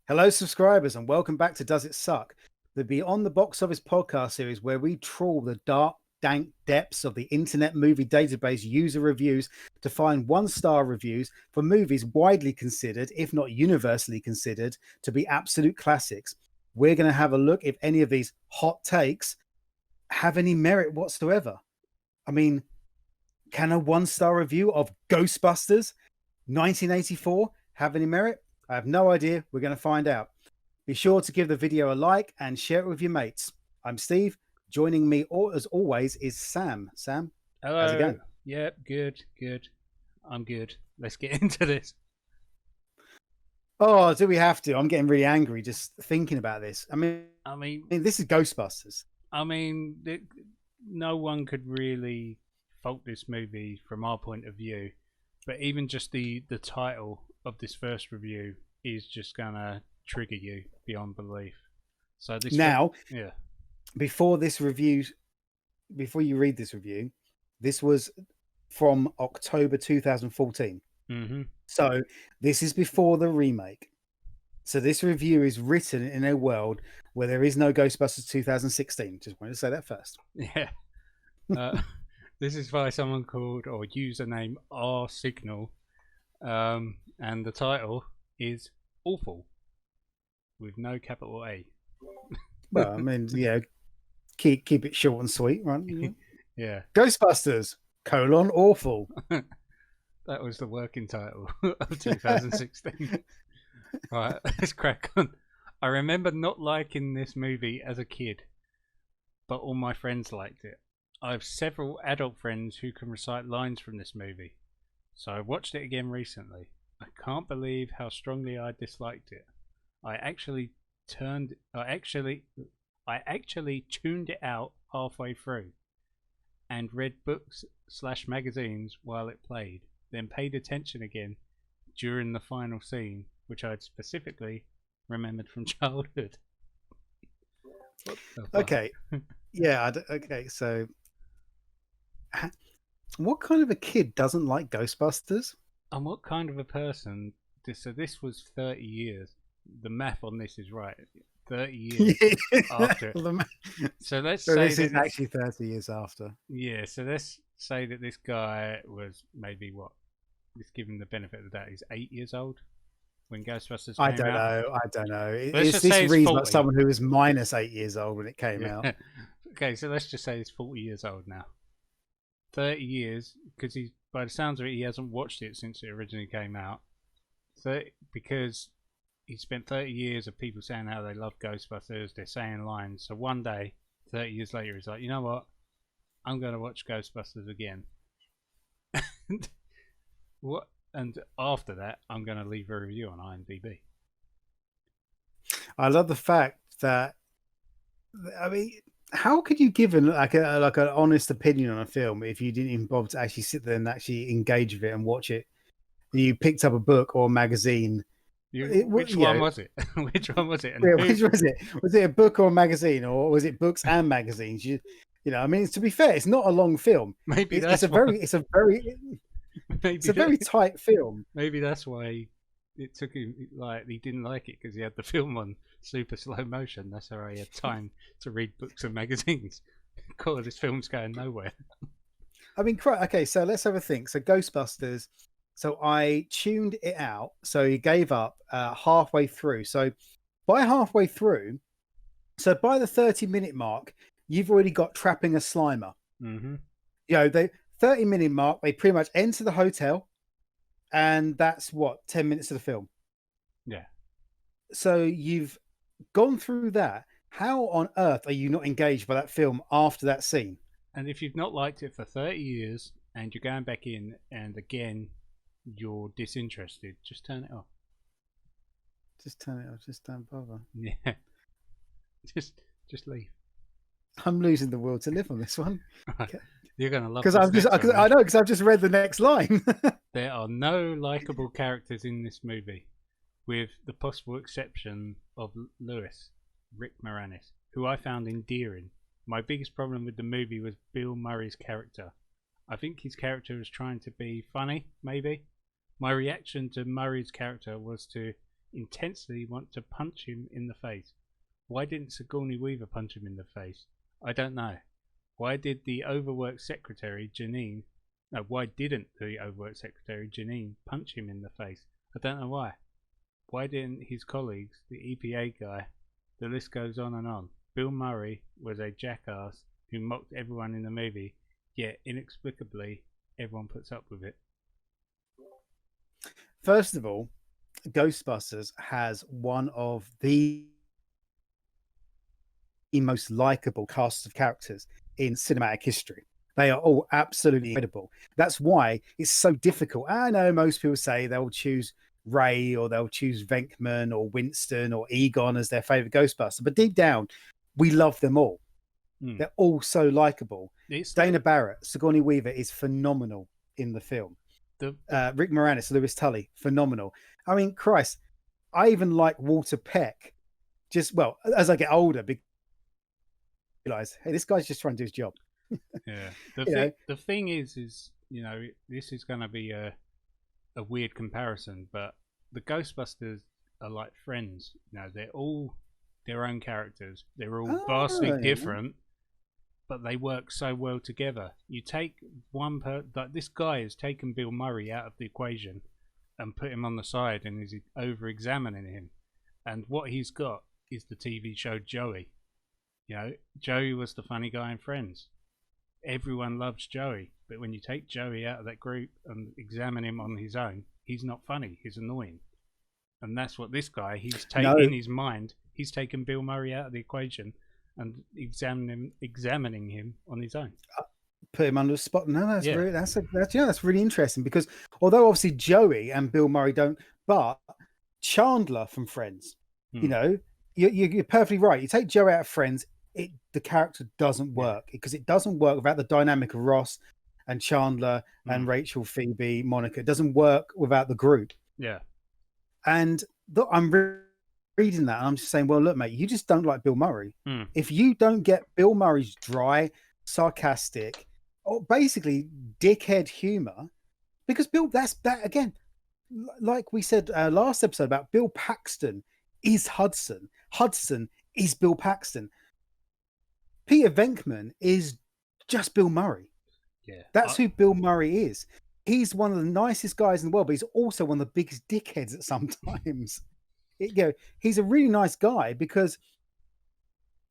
Hello, subscribers, and welcome back to Does It Suck? The Beyond the Box Office podcast series where we trawl the dark, dank depths of the Internet Movie Database user reviews to find one-star reviews for movies widely considered, if not universally considered, to be absolute classics. We're going to have a look if any of these hot takes have any merit whatsoever. I mean, can a one-star review of Ghostbusters 1984 have any merit? I have no idea. We're going to find out. Be sure to give the video a like and share it with your mates. I'm Steve. Joining me, as always, is Sam. Sam, how's it Hello. going? Yep, good. I'm good. Let's get into this. Oh, do we have to? I'm getting really angry just thinking about this. I mean, I mean, this is Ghostbusters. no one could really fault this movie from our point of view, but even just the title of this first review is just gonna trigger you beyond belief. So this Now, yeah, before you read this review, this was from October 2014. So this is before the remake. So this review is written in a world where there is no Ghostbusters 2016. Just wanted to say that first. yeah. This is by someone called or username R Signal, and the title is awful with no capital A. Well, I mean, yeah, keep it short and sweet, right? Yeah. Ghostbusters : awful. That was the working title of 2016. Right, let's crack on. I remember not liking this movie as a kid, but all my friends liked it. I have several adult friends who can recite lines from this movie, so I watched it again recently. I can't believe how strongly I disliked it. I actually tuned it out halfway through and read books/magazines while it played, then paid attention again during the final scene, which I'd specifically remembered from childhood. Okay, yeah, okay. So, what kind of a kid doesn't like Ghostbusters? And what kind of a person? So this was 30 years. The math on this is right. 30 years after. So let's say this that is actually 30 years after. Yeah, so let's say that this guy was maybe what? Let's give him the benefit of the doubt. He's 8 years old when Ghostbusters came out. I don't know. Let's This just say he's reads 40. like someone who was minus 8 years old when it came out. Okay, so let's just say he's 40 years old now. 30 years, because he's, by the sounds of it, he hasn't watched it since it originally came out. Because he spent 30 years of people saying how they love Ghostbusters, they're saying lines. So one day, 30 years later, he's like, you know what? I'm going to watch Ghostbusters again. What? And after that, I'm going to leave a review on IMDb. I love the fact that, I mean, how could you give an honest opinion on a film if you didn't even bother to actually sit there and actually engage with it and watch it? You picked up a book or a magazine. Which one was it? Which one was it? And which was it? Was it a book or a magazine, or was it books and magazines? I mean, to be fair, it's not a long film. Maybe it's a very tight film. Maybe that's why it took him, like, he didn't like it, because he had the film on super slow motion. That's how he had time to read books and magazines. God, this film's going nowhere. I mean, okay, so let's have a think. So Ghostbusters. So I tuned it out. So he gave up halfway through. So by halfway through, so by the 30-minute mark, you've already got trapping a Slimer. Mm-hmm. The 30-minute mark, they pretty much enter the hotel, and that's what, 10 minutes of the film. Yeah. So you've gone through that. How on earth are you not engaged by that film after that scene? And if you've not liked it for 30 years and you're going back in and again you're disinterested, just turn it off. Just turn it off. Just don't bother. Yeah. Just leave. I'm losing the will to live on this one. Okay. You're gonna love because I've just read the next line. There are no likable characters in this movie, with the possible exception of Rick Moranis, who I found endearing. My biggest problem with the movie was Bill Murray's character. I think his character was trying to be funny, maybe. My reaction to Murray's character was to intensely want to punch him in the face. Why didn't Sigourney Weaver punch him in the face? I don't know. Why did the overworked secretary, Janine... No, why didn't the overworked secretary, Janine, punch him in the face? I don't know why. Why didn't his colleagues, the EPA guy... The list goes on and on. Bill Murray was a jackass who mocked everyone in the movie, yet inexplicably everyone puts up with it. First of all, Ghostbusters has one of the most likable casts of characters in cinematic history. They are all absolutely incredible. That's why it's so difficult. I know most people say they'll choose Ray or they'll choose Venkman or Winston or Egon as their favorite Ghostbuster, but deep down, we love them all. They're all so likable. Dana Barrett, Sigourney Weaver is phenomenal in the film. Rick Moranis, Lewis Tully, phenomenal. I mean, Christ, I even like Walter Peck. As I get older, because I realize, hey, this guy's just trying to do his job. Yeah. The thing is, this is going to be a weird comparison, but the Ghostbusters are like friends. They're all their own characters. They're all vastly different, but they work so well together. You take like this guy has taken Bill Murray out of the equation and put him on the side and is over-examining him. And what he's got is the TV show Joey. Joey was the funny guy in Friends. Everyone loves Joey, but when you take Joey out of that group and examine him on his own, he's not funny. He's annoying. And that's what this guy, in his mind, he's taken Bill Murray out of the equation and examining him on his own. Put him under the spot. No, that's really interesting, because although obviously Joey and Bill Murray don't, but Chandler from Friends, you're perfectly right. You take Joey out of Friends, the character doesn't work, because it doesn't work without the dynamic of Ross and Chandler and Rachel, Phoebe, Monica. It doesn't work without the group. Yeah. And I'm reading that and I'm just saying, well, look, mate, you just don't like Bill Murray. If you don't get Bill Murray's dry, sarcastic, or basically dickhead humor, because that again, like we said last episode about Bill Paxton is Hudson. Hudson is Bill Paxton. Peter Venkman is just Bill Murray. Yeah, that's who Bill Murray is. He's one of the nicest guys in the world, but he's also one of the biggest dickheads at sometimes. He's a really nice guy because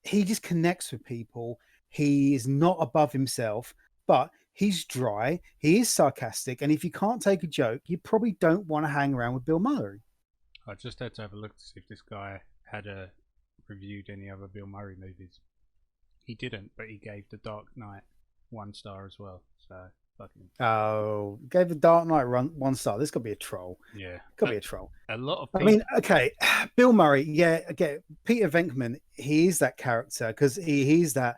he just connects with people. He is not above himself, but he's dry. He is sarcastic. And if you can't take a joke, you probably don't want to hang around with Bill Murray. I just had to have a look to see if this guy had reviewed any other Bill Murray movies. He didn't, but he gave The Dark Knight 1 star as well. So fucking. Oh, gave The Dark Knight 1 star. This could be a troll. Yeah, could be a troll. A lot of people. I mean, okay, Bill Murray. Yeah, again, Peter Venkman. He is that character because he's that.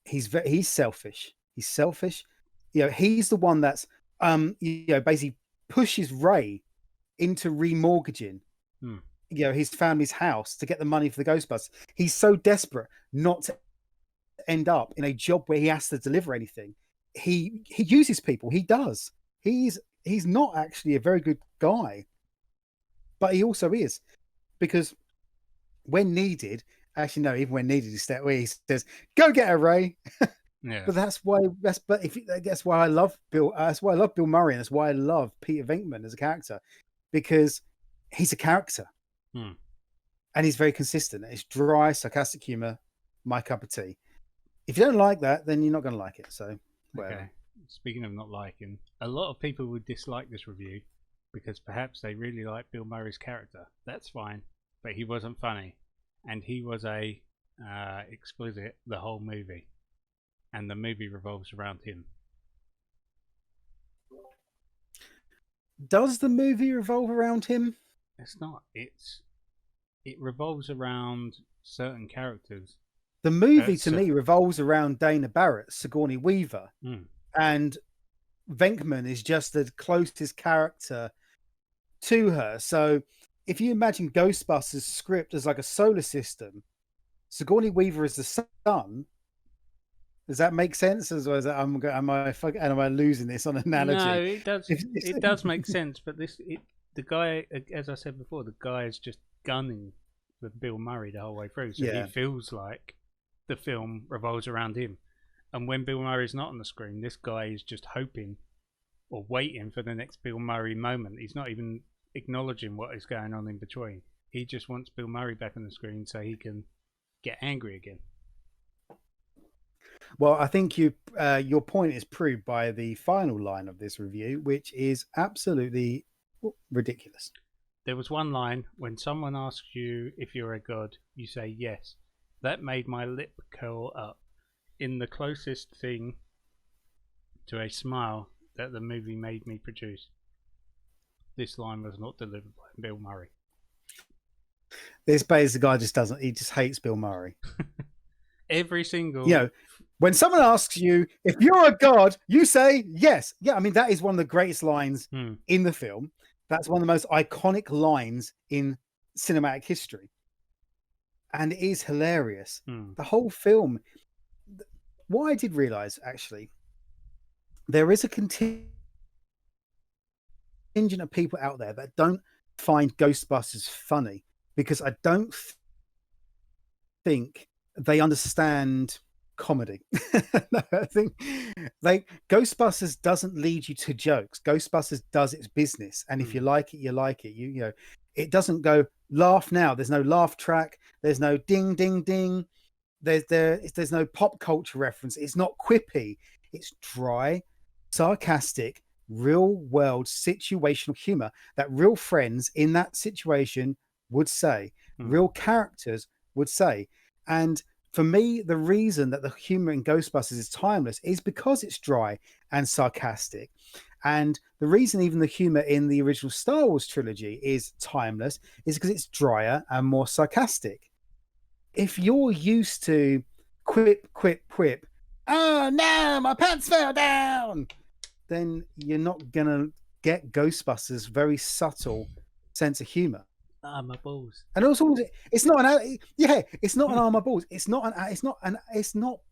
He's selfish. He's selfish. He's the one that's basically pushes Ray into remortgaging. His family's house to get the money for the Ghostbusters. He's so desperate not to end up in a job where he has to deliver anything. He uses people. He does. He's not actually a very good guy, but he also is, because when needed, actually no, even when needed, he says, "Go get her, Ray." Yeah. But that's why I love Bill. That's why I love Bill Murray, and that's why I love Peter Venkman as a character, because he's a character. And he's very consistent. It's dry, sarcastic humor, my cup of tea. If you don't like that, then you're not going to like it. So, whatever. Okay. Speaking of not liking, a lot of people would dislike this review because perhaps they really like Bill Murray's character. That's fine, but he wasn't funny, and he was explicit the whole movie, and the movie revolves around him. Does the movie revolve around him? It's not. It revolves around certain characters. The movie to me revolves around Dana Barrett, Sigourney Weaver, and Venkman is just the closest character to her. So if you imagine Ghostbusters script as like a solar system, Sigourney Weaver is the sun. Does that make sense? As well as am I losing this on analogy? No, it does. It does make sense, but the guy, as I said before, the guy is just gunning for Bill Murray the whole way through, so he Yeah. feels like the film revolves around him. And when Bill Murray's not on the screen, this guy is just hoping or waiting for the next Bill Murray moment. He's not even acknowledging what is going on in between. He just wants Bill Murray back on the screen so he can get angry again. Well, I think your point is proved by the final line of this review, which is absolutely ridiculous. There was one line: when someone asks you if you're a god, you say yes. That made my lip curl up. In the closest thing to a smile that the movie made me produce. This line was not delivered by Bill Murray. This basically guy he just hates Bill Murray. Every single... You know, when someone asks you if you're a god, you say yes. Yeah, I mean, that is one of the greatest lines in the film. That's one of the most iconic lines in cinematic history. And it is hilarious. The whole film. What I did realize, actually, there is a contingent of people out there that don't find Ghostbusters funny because I don't think they understand comedy. No, I think Ghostbusters doesn't lead you to jokes. Ghostbusters does its business, and if you like it, you like it. You know, it doesn't go laugh now. There's no laugh track. There's no ding ding ding. There's no pop culture reference. It's not quippy. It's dry, sarcastic, real world situational humor that real friends in that situation would say, real characters would say. And for me, the reason that the humor in Ghostbusters is timeless is because it's dry and sarcastic. And the reason even the humor in the original Star Wars trilogy is timeless is because it's drier and more sarcastic. If you're used to quip, quip, quip, oh no, my pants fell down, then you're not going to get Ghostbusters' very subtle sense of humor. My balls. And also, it's not it's not an armor balls. It's not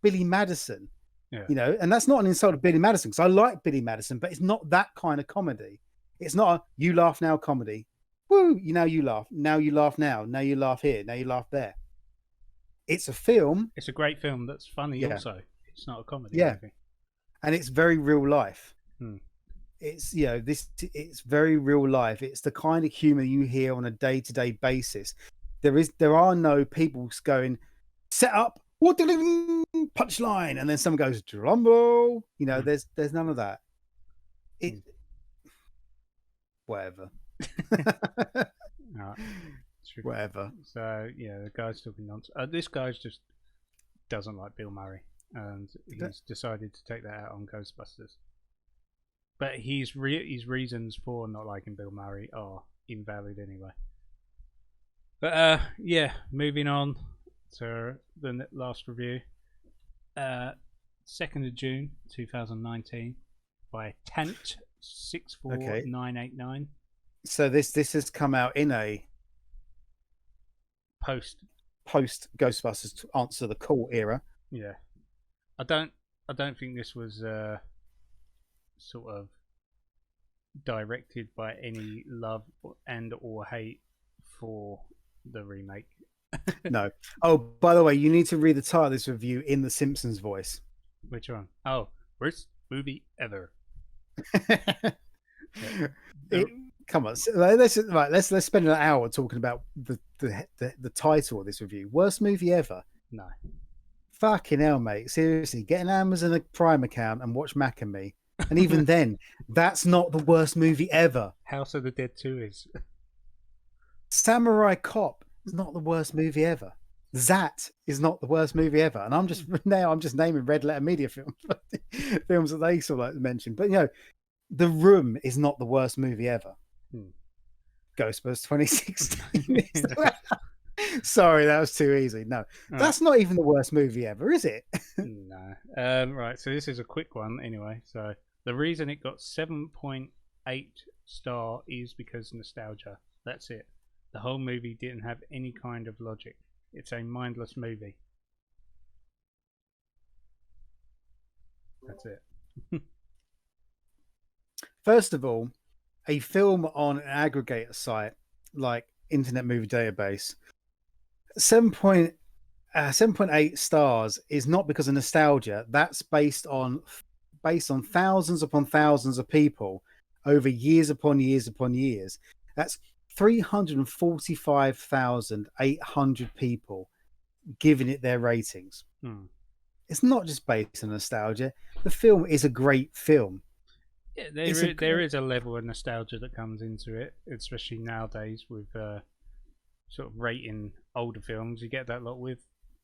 Billy Madison, you know, and that's not an insult to Billy Madison because I like Billy Madison, but it's not that kind of comedy. It's not a you laugh now comedy. Woo, you laugh. Now you laugh now. Now you laugh here. Now you laugh there. It's a film. It's a great film that's funny also. It's not a comedy movie. And it's very real life. It's, you know, it's very real life. It's the kind of humor you hear on a day-to-day basis. There are no people going, set up, punchline, and then someone goes, drumroll. You know, there's none of that. Whatever. Whatever. So yeah, the guy's talking nonsense. This guy just doesn't like Bill Murray, and he's decided to take that out on Ghostbusters. But his reasons for not liking Bill Murray are invalid anyway. But yeah, moving on to the last review. 2nd of June 2019 by Tant64989. So this has come out in a post Ghostbusters to answer the call era. Yeah, I don't think this was sort of directed by any love and or hate for the remake. No. Oh, by the way, you need to read the title of this review in the Simpsons voice. Which one? Oh, worst movie ever. Come on, let's spend an hour talking about the title of this review. Worst movie ever? No. Fucking hell, mate. Seriously, get an Amazon Prime account and watch Mac and Me. And even then, that's not the worst movie ever. House of the Dead 2 is. Samurai Cop is not the worst movie ever. Zat is not the worst movie ever. And I'm just naming red letter media films, films that they sort of mentioned. But you know, The Room is not the worst movie ever. Ghostbusters 2016. Sorry, that was too easy. No, that's not even the worst movie ever, is it? No. Right, so this is a quick one anyway. So the reason it got 7.8 star is because nostalgia. That's it. The whole movie didn't have any kind of logic. It's a mindless movie. That's it. First of all, a film on an aggregator site like Internet Movie Database, 7.8 stars is not because of nostalgia. That's based on thousands upon thousands of people over years upon years upon years. That's 345,800 people giving it their ratings. It's not just based on nostalgia. The film is a great film. Yeah, there is a level of nostalgia that comes into it, especially nowadays with sort of rating older films. You get that lot with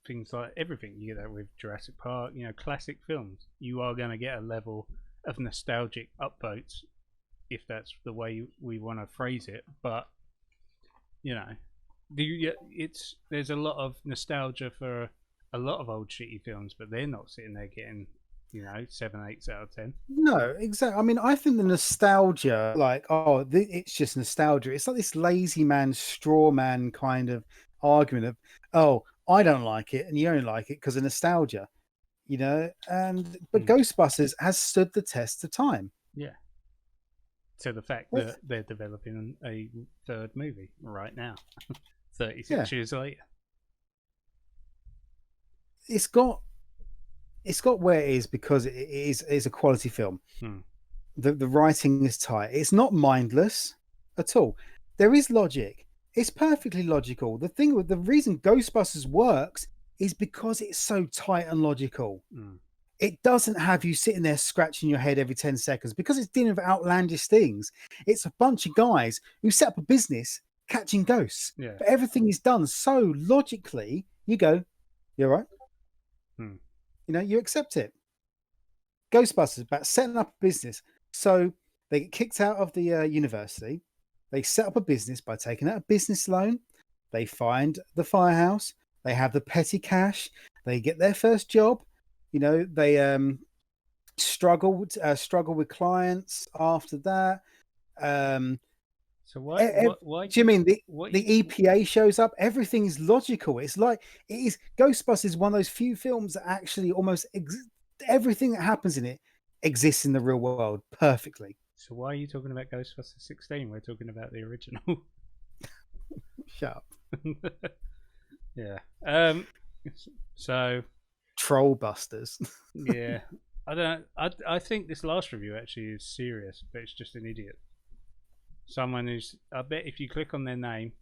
things like everything. You get that with Jurassic Park, classic films. You are going to get a level of nostalgic upvotes, if that's the way we want to phrase it. But there's a lot of nostalgia for a lot of old shitty films, but they're not sitting there getting 7/8 out of 10. No, exactly. I mean, I think the nostalgia, like, it's just nostalgia. It's like this lazy man, straw man kind of argument of, oh, I don't like it and you don't like it because of nostalgia, but Ghostbusters has stood the test of time. Yeah. To the fact that they're developing a third movie right now, 36 years later. It's got where it is because it is a quality film. The writing is tight. It's not mindless at all. There is logic. It's perfectly logical. The reason Ghostbusters works is because it's so tight and logical. It doesn't have you sitting there scratching your head every 10 seconds because it's dealing with outlandish things. It's a bunch of guys who set up a business catching ghosts. Yeah. But everything is done so logically, you go, you're right. You accept it. Ghostbusters about setting up a business. So they get kicked out of the university. They set up a business by taking out a business loan. They find the firehouse. They have the petty cash. They get their first job. They struggle with clients after that. So why do you mean the EPA shows up? Everything is logical. It's like it is. Ghostbusters is one of those few films that actually almost everything that happens in it exists in the real world perfectly. So why are you talking about Ghostbusters 16? We're talking about the original. Shut up. Yeah. So Trollbusters. Yeah. I think this last review actually is serious, but it's just an idiot. Someone who's, I bet if you click on their name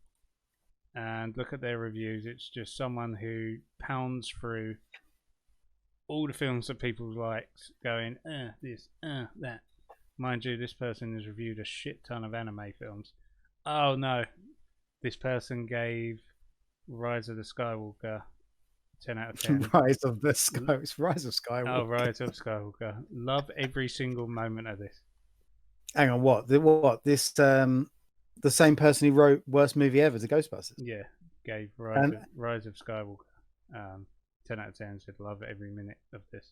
and look at their reviews, it's just someone who pounds through all the films that people like, going, this, that. Mind you, this person has reviewed a shit ton of anime films. Oh no, this person gave Rise of the Skywalker 10 out of 10. Rise of Skywalker. Oh, Rise of Skywalker. Love every single moment of this. Hang on, what? This the same person who wrote worst movie ever to Ghostbusters? Yeah, gave Rise of Skywalker 10 out of 10. Said love every minute of this.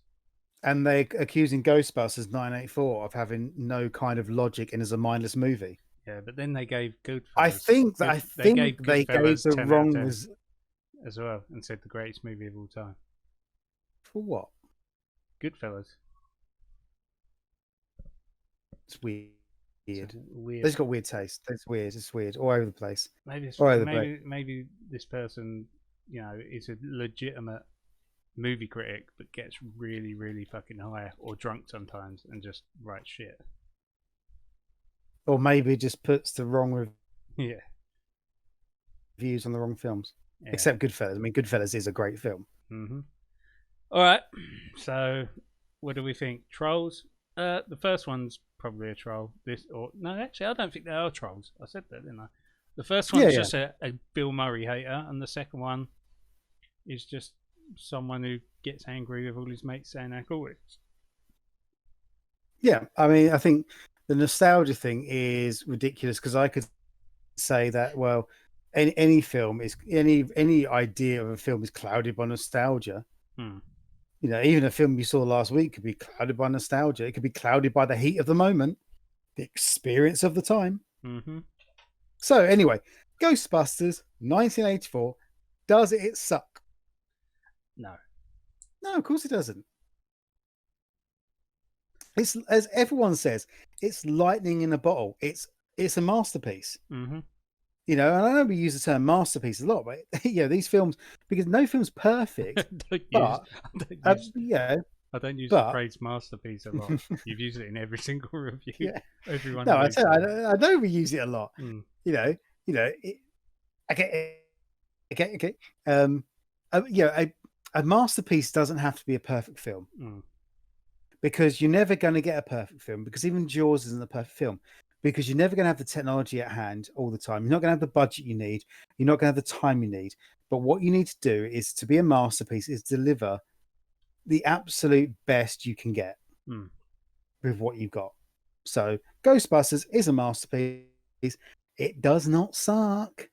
And they're accusing Ghostbusters 984 of having no kind of logic and is a mindless movie. Yeah, but then they gave Goodfellas. I think they gave the wrong as well, and said the greatest movie of all time. For what? Goodfellas. It's weird. Weird. They've got weird taste. It's weird. All over the place. Maybe this person, is a legitimate movie critic, but gets really, really fucking high or drunk sometimes and just writes shit. Or maybe just puts the wrong reviews on the wrong films. Yeah. Except Goodfellas. I mean, Goodfellas is a great film. Mm-hmm. All right. So, what do we think? Trolls? The first one's probably a troll. Actually, I don't think they are trolls. I said that, didn't I? The first one's just a Bill Murray hater, and the second one is just someone who gets angry with all his mates saying how cool it is. Yeah, I mean, I think the nostalgia thing is ridiculous because I could say that, well, any film is any idea of a film is clouded by nostalgia. Even a film you saw last week could be clouded by nostalgia. It could be clouded by the heat of the moment, the experience of the time. Mm-hmm. So anyway, Ghostbusters 1984, does it suck? No, of course it doesn't. It's, as everyone says, it's lightning in a bottle. It's it's a masterpiece. Mm-hmm. You know, and I know we use the term masterpiece a lot, but these films, because no film's perfect, but I don't use the but phrase masterpiece a lot. You've used it in every single review, yeah, every one no, of these. I know we use it a lot. Mm. You know, it, okay, okay. A masterpiece doesn't have to be a perfect film. Mm. Because you're never going to get a perfect film, because even Jaws isn't a perfect film, because you're never going to have the technology at hand all the time. You're not going to have the budget you need. You're not going to have the time you need. But what you need to do is, to be a masterpiece, is deliver the absolute best you can get with what you've got. So Ghostbusters is a masterpiece. It does not suck.